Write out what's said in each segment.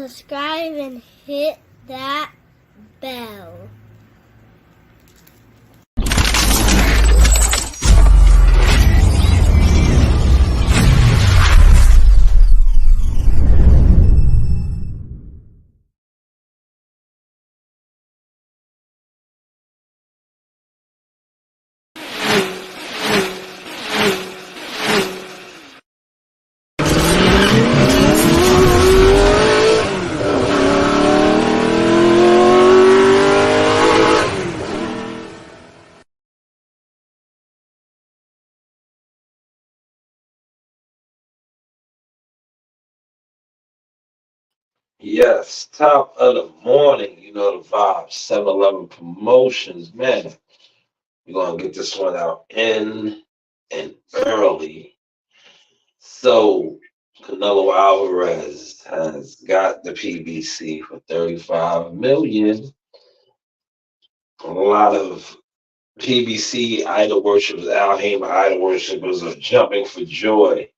subscribe and hit that bell. Yes, top of the morning. You know the vibe. 7-Eleven promotions, man. We're gonna get this one out in and early. So Canelo Alvarez has got the PBC for 35 million. A lot of PBC idol worshippers, Al Haymon idol worshippers are jumping for joy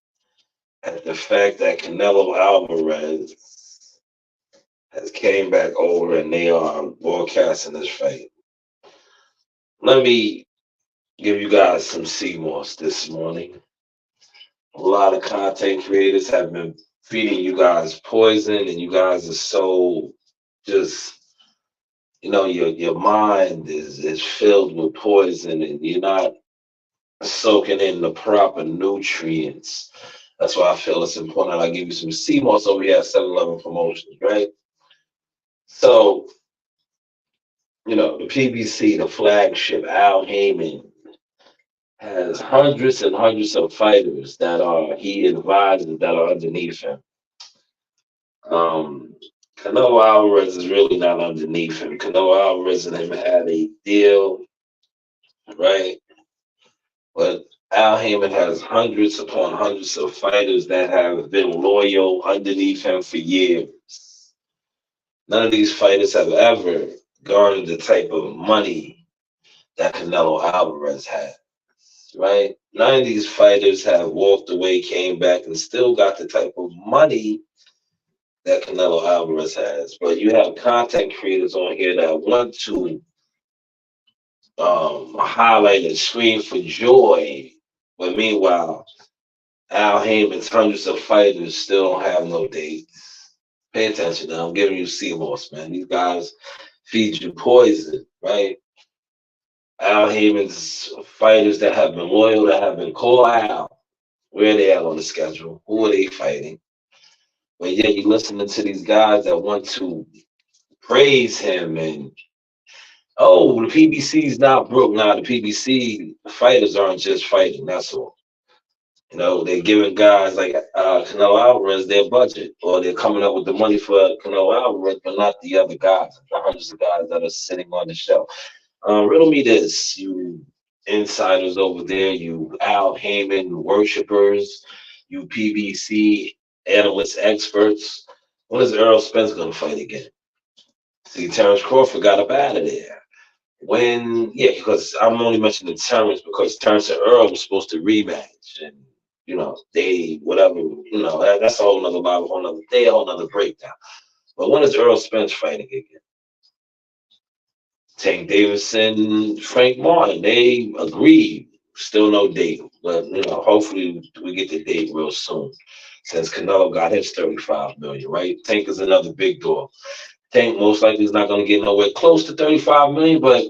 at the fact that Canelo Alvarez has came back over and they are broadcasting this fight. Let me give you guys some CMOS this morning. A lot of content creators have been feeding you guys poison, and you guys are so just, your mind is filled with poison, and you're not soaking in the proper nutrients. That's why I feel it's important. I give you some CMOS over here at 7-Eleven promotions, right? So, the PBC, the flagship, Al Haymon, has hundreds and hundreds of fighters he advises that are underneath him. Canelo Alvarez is really not underneath him. Canelo Alvarez and him had a deal, right? But Al Haymon has hundreds upon hundreds of fighters that have been loyal underneath him for years. None of these fighters have ever garnered the type of money that Canelo Alvarez has, right? None of these fighters have walked away, came back, and still got the type of money that Canelo Alvarez has. But you have content creators on here that want to highlight and scream for joy, but meanwhile, Al Haymon's hundreds of fighters still don't have no dates. Pay attention now. I'm giving you CMOS, man. These guys feed you poison, right? Al Haymon's fighters that have been loyal, that have been called out, where are they at on the schedule? Who are they fighting? But yet you're listening to these guys that want to praise him and, oh, the PBC's not broke. Now the PBC fighters aren't just fighting, that's all. They're giving guys like Canelo Alvarez their budget, or they're coming up with the money for Canelo Alvarez, but not the other guys, the hundreds of guys that are sitting on the shelf. Riddle me this, you insiders over there, you Al Haymon worshippers, you PBC analysts, experts. When is Errol Spence going to fight again? See, Terrence Crawford got up out of there. Because I'm only mentioning Terrence because Terrence and Earl was supposed to rematch. And, that's a whole nother Bible, whole nother day, a whole nother breakdown. But when is Errol Spence fighting again? Tank Davidson, Frank Martin, they agreed. Still no date. But, hopefully we get the date real soon. Since Canelo got his 35 million, right? Tank is another big dog. Tank most likely is not going to get nowhere close to 35 million, but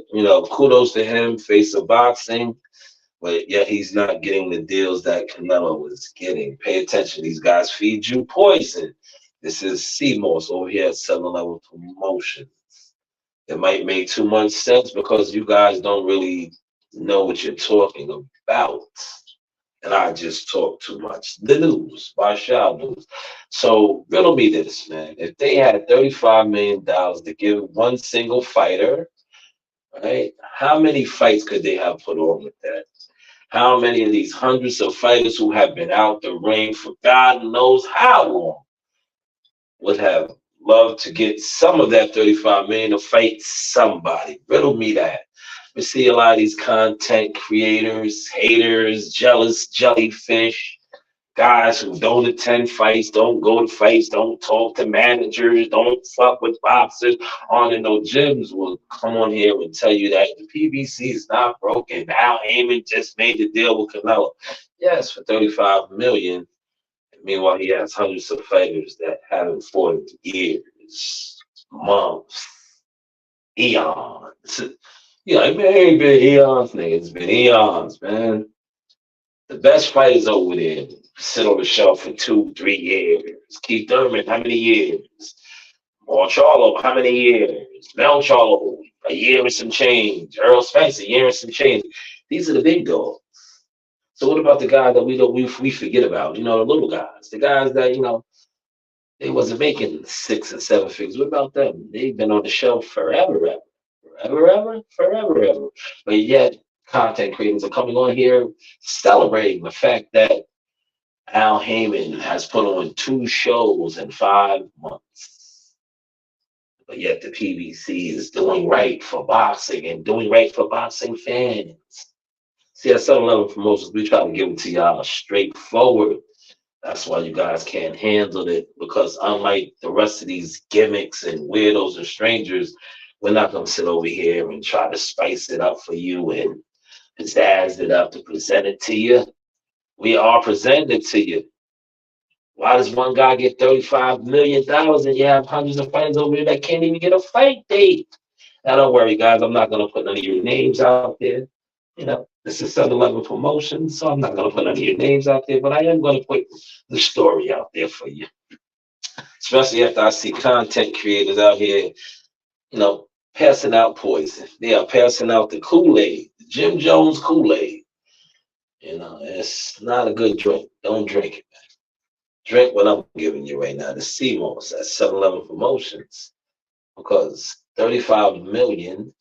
kudos to him, face of boxing. But yet he's not getting the deals that Canelo is getting. Pay attention, these guys feed you poison. This is CMOS over here at 7-Eleven Promotions. It might make too much sense because you guys don't really know what you're talking about. And I just talk too much. The news, by shall news. So riddle me this, man. If they had $35 million to give one single fighter, right? How many fights could they have put on with that? How many of these hundreds of fighters who have been out the ring for God knows how long would have loved to get some of that 35 million to fight somebody? Riddle me that. We see a lot of these content creators, haters, jealous jellyfish, Guys who don't attend fights, don't go to fights, don't talk to managers, don't fuck with boxers, on in no gyms will come on here and tell you that the PBC is not broken. Al Heyman just made the deal with Canelo. Yes, for 35 million. Meanwhile, he has hundreds of fighters that haven't fought in years, months, eons. Yeah, it ain't been eons, nigga. It's been eons, man. The best fighters over there sit on the shelf for 2, 3 years. Keith Thurman, how many years? Charlo, how many years? Mel Charlo, a year and some change. Earl Spence, a year and some change. These are the big dogs. So what about the guy that we forget about? You know, the little guys, the guys that they wasn't making 6 and 7 figures. What about them? They've been on the shelf forever, forever. But yet, content creators are coming on here celebrating the fact that Al Heyman has put on 2 shows in 5 months. But yet the PBC is doing right for boxing and doing right for boxing fans. See, at 7-Eleven Promotions, we try to give it to y'all straightforward. That's why you guys can't handle it, because unlike the rest of these gimmicks and weirdos and strangers, we're not going to sit over here and try to spice it up for you and pizzazz it up to present it to you. We are presenting it to you. Why does one guy get $35 million and you have hundreds of fighters over there that can't even get a fight date? Now, don't worry, guys. I'm not going to put none of your names out there. This is 7-Eleven Promotions, so I'm not going to put none of your names out there, but I am going to put the story out there for you. Especially after I see content creators out here, passing out poison. They are passing out the Kool-Aid, the Jim Jones Kool-Aid. It's not a good drink. Don't drink it, man. Drink what I'm giving you right now, the CMOS at 7-Eleven Promotions, because 35 million.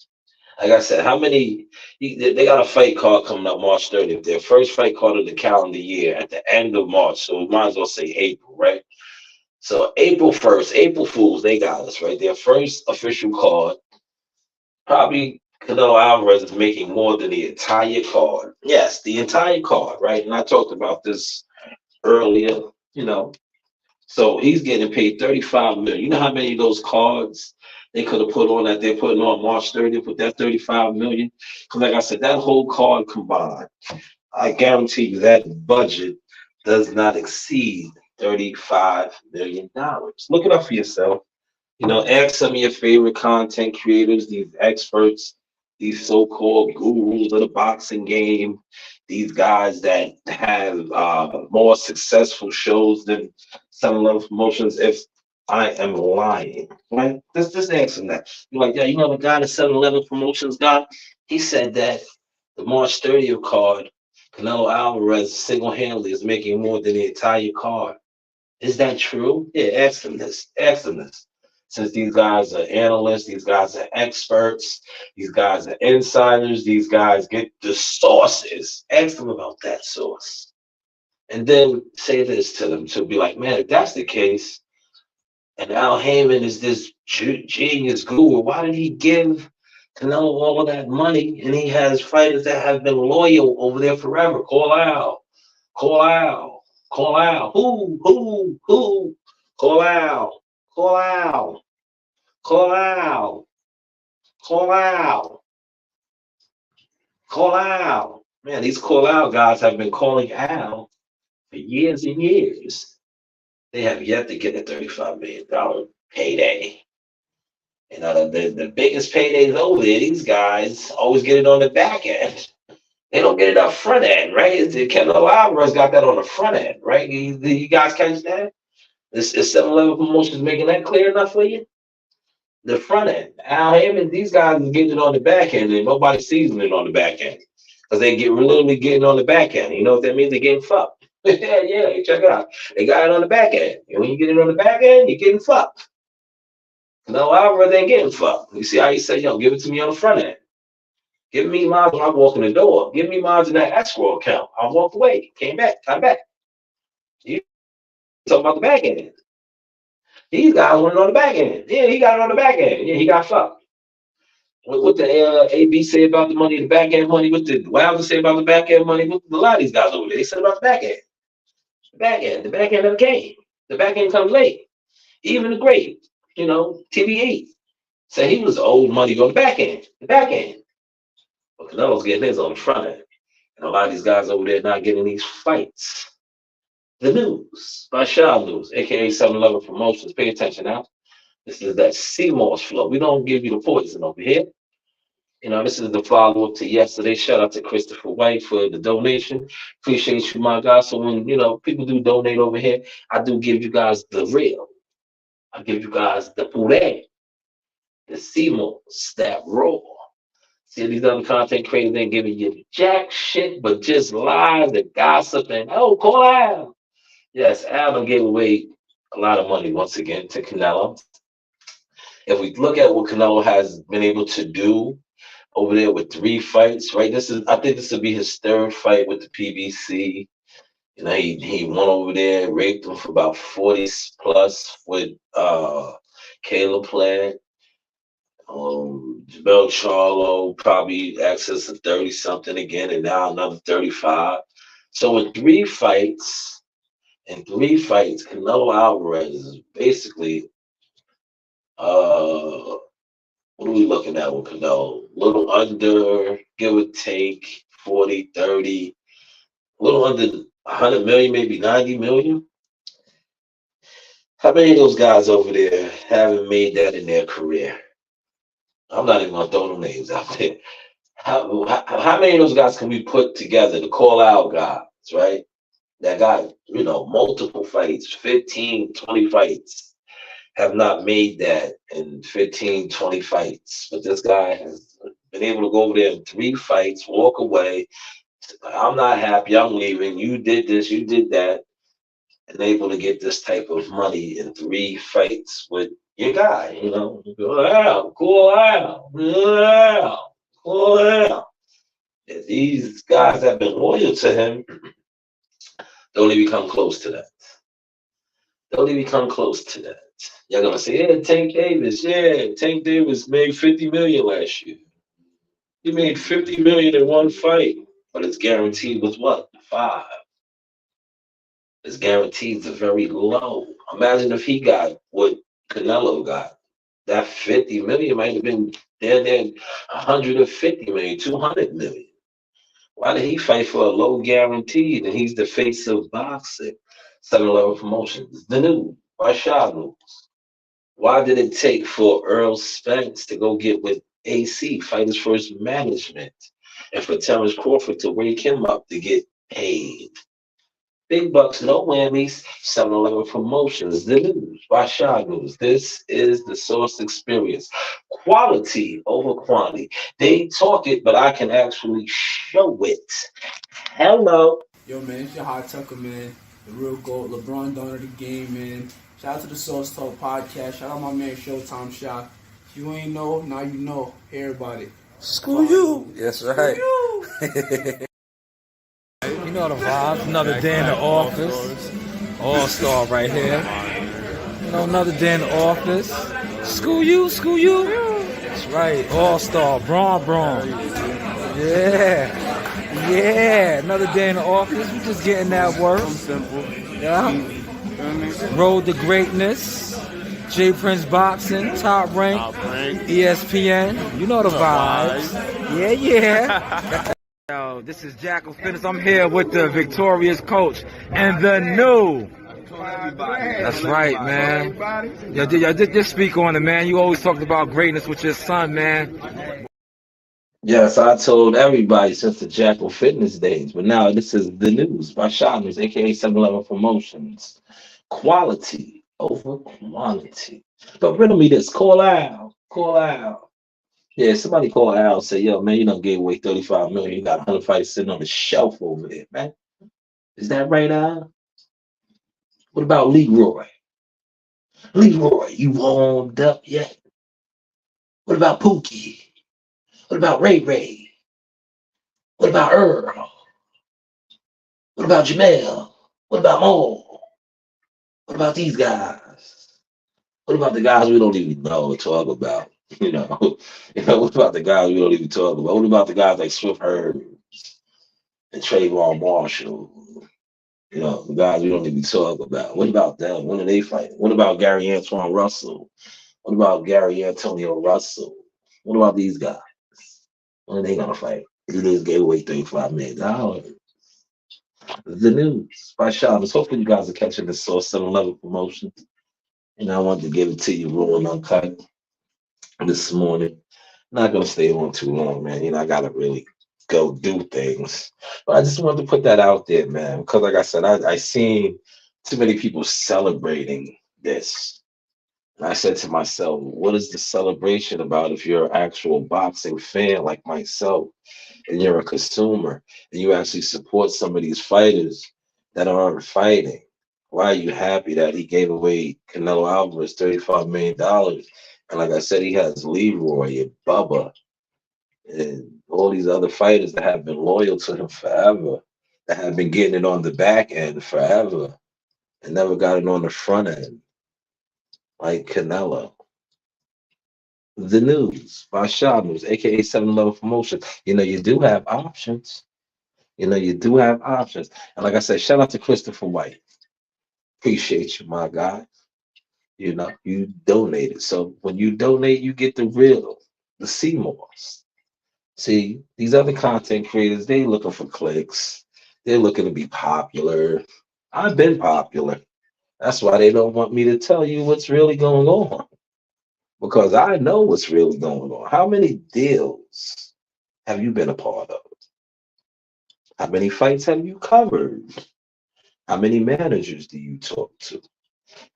Like I said, how many? They got a fight card coming up March 30th. Their first fight card of the calendar year at the end of March. So we might as well say April, right? So April 1st, April Fools, they got us, right? Their first official card. Probably Canelo Alvarez is making more than the entire card. Yes, the entire card, right? And I talked about this earlier, So he's getting paid 35 million. You know how many of those cards they could have put on that they're putting on March 30th with that 35 million? Because like I said, that whole card combined, I guarantee you that budget does not exceed $35 million. Look it up for yourself. Ask some of your favorite content creators, these experts, these so-called gurus of the boxing game, these guys that have more successful shows than 7-Eleven Promotions, if I am lying, right? Just ask them that. You're like, yeah, the guy, the 7-Eleven Promotions guy, he said that the March 30th card, Canelo Alvarez single-handedly is making more than the entire card. Is that true? Yeah, ask them this. Since these guys are analysts, these guys are experts, these guys are insiders, these guys get the sources. Ask them about that source. And then say this to them to be like, man, if that's the case, and Al Heyman is this genius guru, why did he give Canelo all of that money? And he has fighters that have been loyal over there forever. Call Al. Who? Call Al. Call Al. Man, these Call Al guys have been calling Al for years and years. They have yet to get a $35 million payday. The biggest paydays over there, these guys always get it on the back end. They don't get it up front end, right? Canelo Alvarez got that on the front end, right? You guys catch that? Is 7-Eleven Promotions making that clear enough for you? The front end. Al Heyman, these guys are getting it on the back end, and nobody sees it on the back end. Because we're literally getting on the back end. You know what that means? They're getting fucked. yeah, check it out. They got it on the back end. And when you get it on the back end, you're getting fucked. No, Alvarez ain't getting fucked. You see how he said, give it to me on the front end. Give me mine when I walk in the door. Give me mine in that escrow account. I walked away. Came back. You talking about the back end. These guys went on the back end. Yeah, he got it on the back end. Yeah, he got fucked. What the AB say about the money, the back end money? What the Wilder say about the back end money? What a lot of these guys over there, they said about the back end. The back end of the game. The back end comes late. Even the great, TB8 said he was old money on the back end. The back end. But Canelo's getting his on the front end. And a lot of these guys over there not getting these fights. The news by Shanewz, aka 711 Promotions. Pay attention now. This is that CMOS flow. We don't give you the poison over here. This is the follow up to yesterday. Shout out to Christopher White for the donation. Appreciate you, my guys. So when people do donate over here, I do give you guys the real. I give you guys the puree, the CMOS, that raw. See, these other content creators ain't giving you jack shit, but just lies and gossip and call out. Yes, Adam gave away a lot of money once again to Canelo. If we look at what Canelo has been able to do over there with 3 fights, right? I think this will be his 3rd fight with the PBC. He went over there, raped him for about 40 plus with Caleb Plant. Jabel Charlo probably access to 30 something again, and now another 35. So in 3 fights, Canelo Alvarez is basically what are we looking at with Canelo? Little under, give or take, 40, 30, little under 100 million, maybe 90 million. How many of those guys over there haven't made that in their career? I'm not even gonna throw no names out there. How many of those guys can we put together to call out guys, right? That got, multiple fights, 15, 20 fights, have not made that in 15, 20 fights. But this guy has been able to go over there in 3 fights, walk away. I'm not happy, I'm leaving. You did this, you did that. And able to get this type of money in 3 fights with your guy, Cool out, cool out, cool out. These guys have been loyal to him. Don't even come close to that. Don't even come close to that. You're gonna say, yeah, Tank Davis. Yeah, Tank Davis made 50 million last year. He made 50 million in 1 fight, but it's guaranteed with what? 5. His guarantees are very low. Imagine if he got what Canelo got. That 50 million might have been there 150 million, 200 million. Why did he fight for a low guarantee? And he's the face of boxing. 711 Promotions. The new by Shanewz. Why did it take for Earl Spence to go get with AC, Fighters First Management, and for Terrence Crawford to wake him up to get paid? Big bucks, no whammies. 711 Promotions. The news by Shanewz. This is the Source Experience. Quality over quantity. They talk it, but I can actually show it. Hello. Yo, man, it's your Hot Tucker, man. The real GOAT, LeBron Donner of the game, man. Shout out to the Source Talk podcast. Shout out my man Showtime Shot. If you ain't know, now you know. Hey, everybody. Screw you. That's right. You know the vibes. Another day in the office. All-star right here. Another day in the office. Screw you, screw you. That's right. All-star. Braun. Yeah. Another day in the office. We just getting that work. Simple. Yeah. Road to greatness. J Prince Boxing. Top rank. ESPN. You know the vibes. Yeah. Yo, this is Jackal Fitness. I'm here with the victorious coach and the new. That's right, man. Yo, just speak on it, man. You always talked about greatness with your son, man. Yes, I told everybody since the Jackal Fitness days, but now this is the news by Shanewz, aka 711 Promotions. Quality over quantity. But riddle me this. Call out. Yeah, somebody call Al and say, yo, man, you done gave away 35 million. You got 100 fights sitting on the shelf over there, man. Is that right, Al? What about Leroy? Leroy, you warmed up yet? What about Pookie? What about Ray? What about Earl? What about Jamel? What about Mo? What about these guys? What about the guys we don't even know or talk about? What about the guys we don't even talk about? What about the guys like Swift Hurd and Trayvon Marshall You know, the guys we don't even talk about. What about them? When are they fighting? What about Gary Antoine Russell? What about Gary Antonio Russell? What about these guys? When are they gonna fight? He just gave away $35 million. The news by Shanewz. Hopefully you guys are catching the Source 7-Level promotion. And I wanted to give it to you raw and uncut this morning. Not gonna stay on too long, man. I gotta really go do things. But I just wanted to put that out there, man. Because like I said, I seen too many people celebrating this. And I said to myself, what is the celebration about if you're an actual boxing fan like myself and you're a consumer and you actually support some of these fighters that aren't fighting? Why are you happy that he gave away Canelo Alvarez $35 million? And like I said, he has Leroy and Bubba and all these other fighters that have been loyal to him forever, that have been getting it on the back end forever and never got it on the front end, like Canelo. The news by Shanewz, aka 7-Level Promotion. You do have options. You do have options. And like I said, shout out to Christopher White. Appreciate you, my guy. You donated. So when you donate, you get the real, the Seymours. See, these other content creators, they looking for clicks. They're looking to be popular. I've been popular. That's why they don't want me to tell you what's really going on. Because I know what's really going on. How many deals have you been a part of? How many fights have you covered? How many managers do you talk to?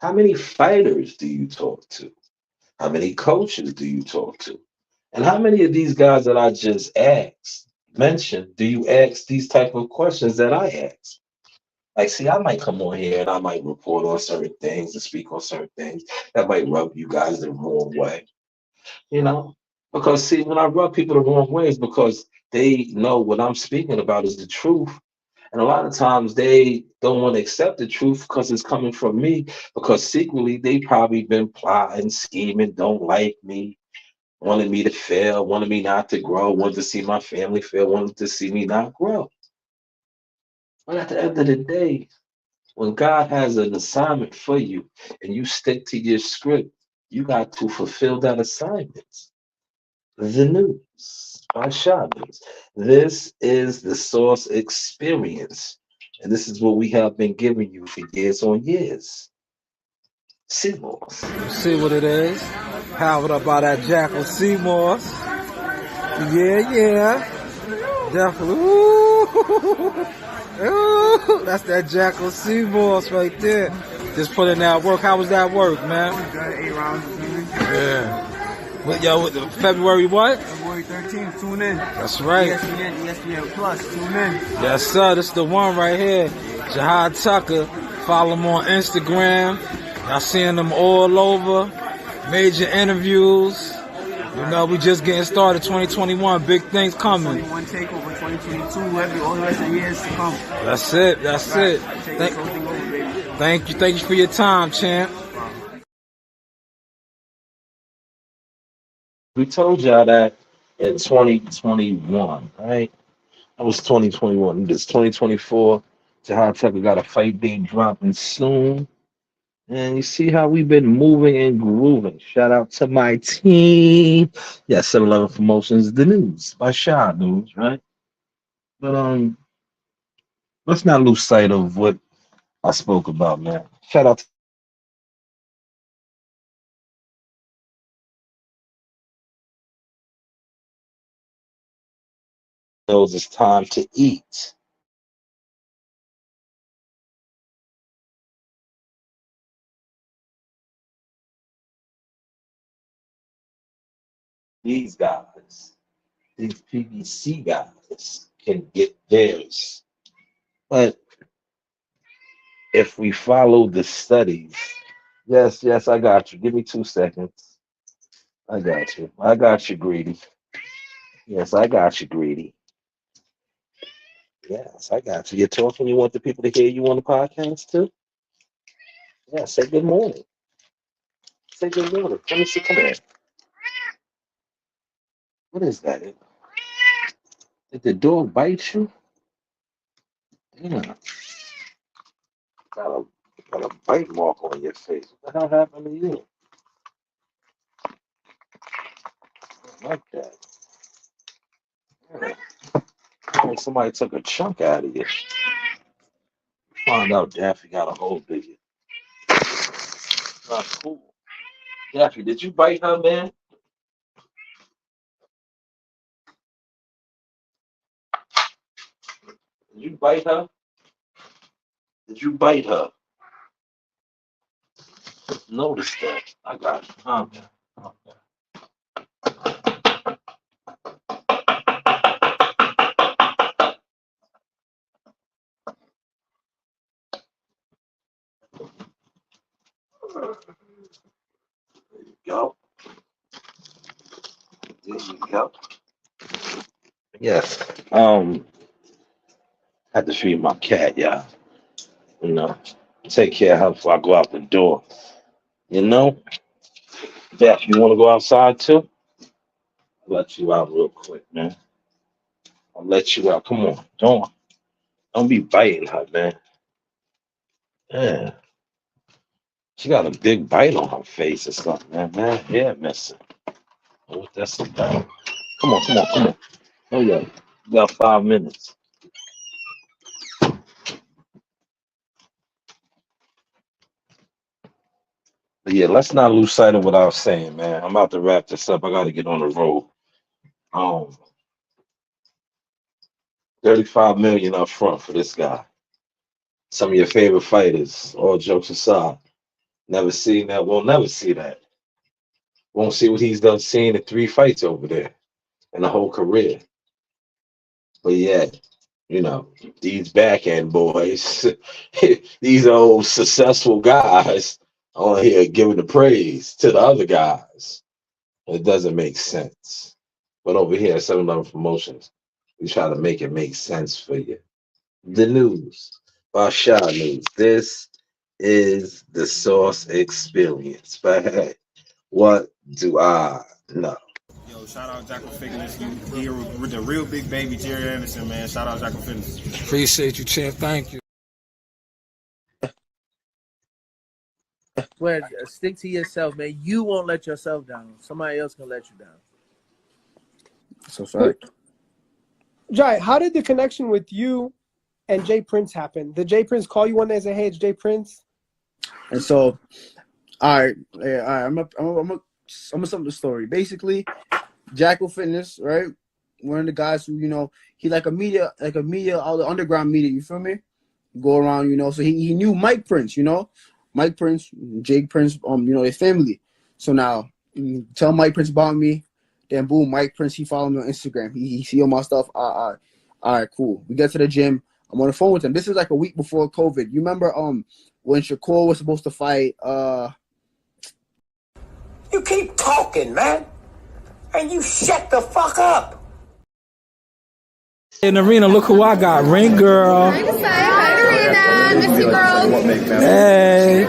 How many fighters do you talk to? How many coaches do you talk to? And how many of these guys that I just mentioned, do you ask these type of questions that I ask? Like, see, I might come on here and I might report on certain things and speak on certain things that might rub you guys the wrong way, you know? Because, see, when I rub people the wrong way, it's because they know what I'm speaking about is the truth. And a lot of times they don't want to accept the truth because it's coming from me, because secretly they probably been plotting, scheming, don't like me, wanted me to fail, wanted me not to grow, wanted to see my family fail, wanted to see me not grow. But at the end of the day, when God has an assignment for you and you stick to your script, you got to fulfill that assignment. The news by Shanewz. This is the Source experience. And this is what we have been giving you for years on years. Seymour's. See what it is. Powered up by that Jackal Seymour's. Yeah. Definitely. Ooh. Ooh. That's that Jackal Seymour's right there. Just put in that work. How was that work, man? Good, 8 rounds. Yeah. With February what? February 13th, tune in. That's right. ESPN Plus, tune in. Yes, sir. This is the one right here. Jahad Tucker. Follow him on Instagram. Y'all seeing them all over. Major interviews. We just getting started. 2021. Big things coming. 21 takeover, 2022, all the rest of the years to come. That's it. Thank you for your time, champ. We told y'all that in 2021, right? That was 2021. This 2024. Jahad Tucker got a fight date dropping soon. And you see how we've been moving and grooving. Shout out to my team. Yeah, 7-Level Promotions, the news by Shanewz, right? But let's not lose sight of what I spoke about, man. Shout out to those. It's time to eat. These guys, these PBC guys, can get theirs. But if we follow the studies, yes, I got you. Give me 2 seconds. I got you, Greedy. Yes, I got you, Greedy. Yes, I got you. You're talking. You want the people to hear you on the podcast too? Yeah, say good morning. Say good morning. Let me see. Come here. What is that? Did the dog bite you? Yeah. Got a bite mark on your face. What the hell happened to you? I like that. Yeah. Like somebody took a chunk out of you. Find out Daffy got a hold of you. Not cool. Daffy, did you bite her, man? Did you bite her? Did you bite her? Notice that. I got it. Calm down. Calm down. There you go. There you go. Yes. Had to feed my cat, yeah. You know, take care of her before I go out the door. You know? Beth, you want to go outside too? I'll let you out real quick, man. I'll let you out. Come on. Don't be biting her, man. Yeah. She got a big bite on her face or something, man. Man, hair missing. What that's about? Come on. Oh yeah. You got 5 minutes. But yeah, let's not lose sight of what I was saying, man. I'm about to wrap this up. I gotta get on the road. 35 million up front for this guy. Some of your favorite fighters, all jokes aside. Never seen that. We'll never see that. Won't see what he's done seeing in 3 fights over there in the whole career. But yeah, you know, these backhand boys, these old successful guys on here giving the praise to the other guys. It doesn't make sense. But over here at 711 Promotions, we try to make it make sense for you. The news by Shanewz. This is the Source Experience. But hey, what do I know? Yo, shout out Jackal Fitness. You here with the real big baby Jerry Anderson, man. Shout out Jackal Fitness. Appreciate you, champ. Thank you. Well, stick to yourself, man. You won't let yourself down. Somebody else can let you down. So sorry. Jai, how did the connection with you and Jay Prince happen? Did Jay Prince call you one day and say, "Hey, it's Jay Prince"? And so, all right. I'm gonna sum up the story. Basically, Jackal Fitness, right? One of the guys who, you know, he like a media, all the underground media. You feel me? Go around, you know. So he knew Mike Prince, you know, Mike Prince, Jake Prince, you know, their family. So now, tell Mike Prince about me. Then boom, Mike Prince, he followed me on Instagram. He see all my stuff. All right, cool. We get to the gym. I'm on the phone with him. This is like a week before COVID. You remember when Shakur was supposed to fight You keep talking, man. And you shut the fuck up. In the arena, look who I got. Ring girl. Hi, Arena. Miss you, girls. Hey.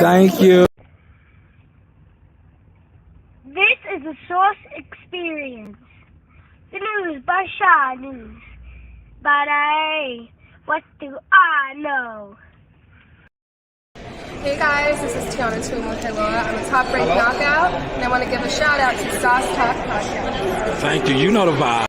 Thank you. This is a Source Experience. The news by Shanewz. But what do I know? Hey guys, this is Tiana Tuimu-Helua. I'm a top-ranked knockout, and I want to give a shout out to Sauce Talk Podcast. Thank you. You know the vibe.